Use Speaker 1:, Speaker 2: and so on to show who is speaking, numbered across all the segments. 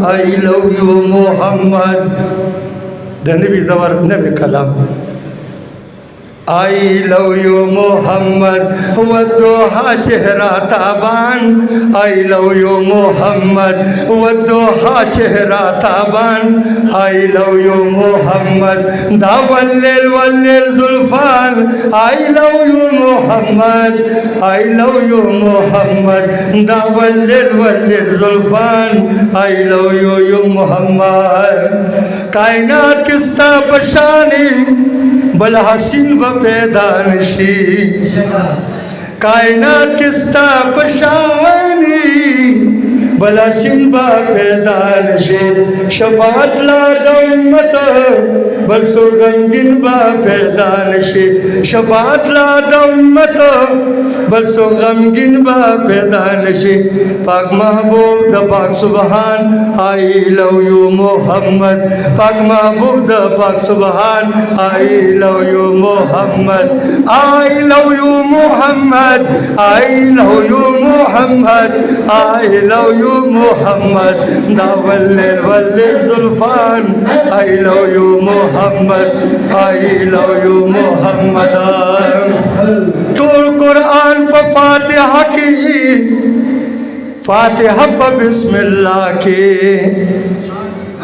Speaker 1: I love you Muhammad. The Nabi Zawar Nabi Kalam. I love you Muhammad. والضحى چهرہ تابان. I love you Muhammad. والضحى چهرہ تابان. I love you Muhammad. دا والليل والليل زلفان. I love you Muhammad. I love you Muhammad. دا والليل والليل زلفان. I love you Muhammad. कायनात किस्ता बशानी बल हसीन व पैदा नशी. कायनात किस्ता बशानी बल हसीन व पैदा नशी. शफात ला दम्मत बल सो गमगीन व पैदा नशी. शफात ला दम्मत बल सो गमगीन व पैदा नशी. पाक महबूब द पाक सुबहान. I love you Muhammad. पाक महबूब द पाक सुबहान. I love you Muhammad. I love you Muhammad. I love you Muhammad. I love you Muhammad. Da wallil wallil zulfan. I love you Muhammad. I love you Muhammad. Toll Quran पर फातिहा की. फातिहा पर बिस्मिल्लाह की.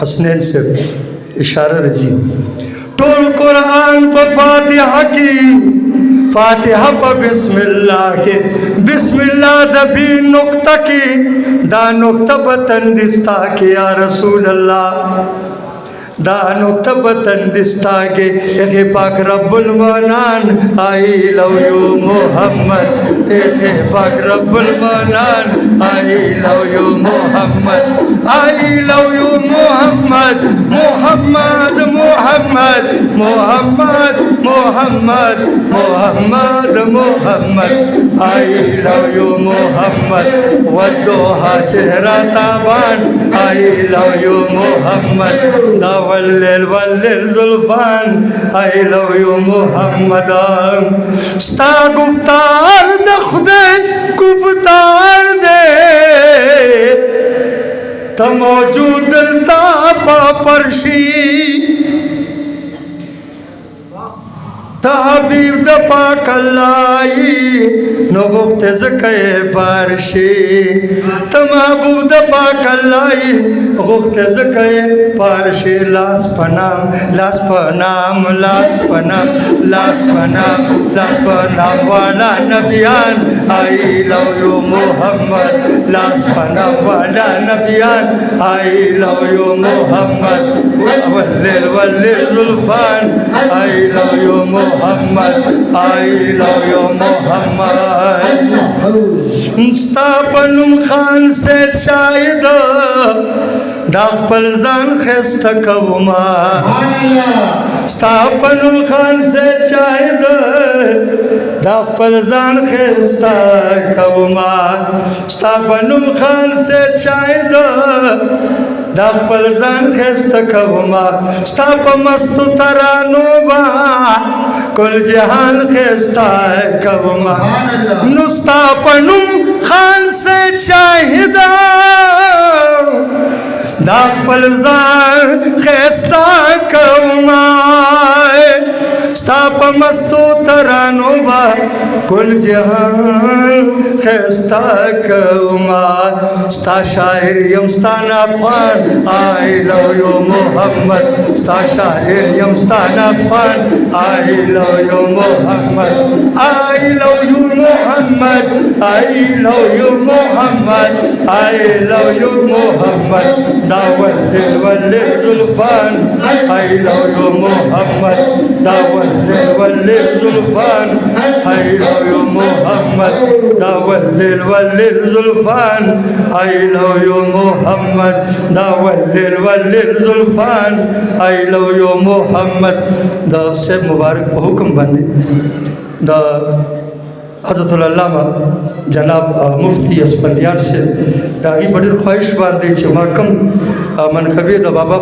Speaker 1: हसनैन से इशारा रजियो. टोल कुरान पर फातिहा की. फातिहा पर बिस्मिल्लाह के. बिस्मिल्लाह दबी नुक्ता की. दा नुक्ता बतन दिस्ता के या रसूल अल्लाह. दा नुक्ता बतन दिस्ता के ए पाक रब्बुल मनान. I love you Muhammad. ए पाक रब्बुल मनान. I love you Muhammad. I love you Muhammad. Muhammad Muhammad Muhammad Muhammad Muhammad Muhammad. I love you Muhammad. والضحى چهرہ تابان. I love you Muhammad. دا والليل والليل زلفان. I love you Muhammad. ستا گفتار د خدای گفتار دے. تا موجود دلتا پا فرشی. تا حبیب دا پاک اللہی نو گفت زکے پارشی. تا محبوب دا پاک اللہی گفت زکے پارشی. لاس پنام لاس پنام لاس پنام لاس پنام لاس پنام والا نبیان. I love you Muhammad. لاس پنام والا نبیان. I love you Muhammad. واللیل واللیل زلفان. I love you Muhammad. I love you Muhammad. ستا پنم خان سے شاید دا خپل ځان خسته کوما. ستا پنم خان سے شاید دا خپل ځان خسته کوما. ستا پنم خان سے شاید دا خپل ځان خسته کوما. ستا په مستو ترانو با کل جهان خسته کوما. نو ستا پنم خان سے شاهدا دا خپل ځان خسته کوما. ستا په مستو ترانو با کل جهان خسته کوما. ستا شاعر یم ستا نافخوان. I love you Muhammad. ستا شاعر یم ستا نافخوان. I love you Muhammad. I love you Muhammad. I love you Muhammad. I love you Muhammad. دا واللیل واللیل زلفان. I love you Muhammad. دا واللیل واللیل زلفان. I love you Muhammad. دا واللیل واللیل زلفان. I love you Muhammad. دا واللیل واللیل زلفان. I love you Muhammad. دا سب مبارک په حکم باندې دا حضرت العلامہ جناب مفتی اسفندیار سے داغی بڑی خواہش باندې چې ما کم منقبې د بابا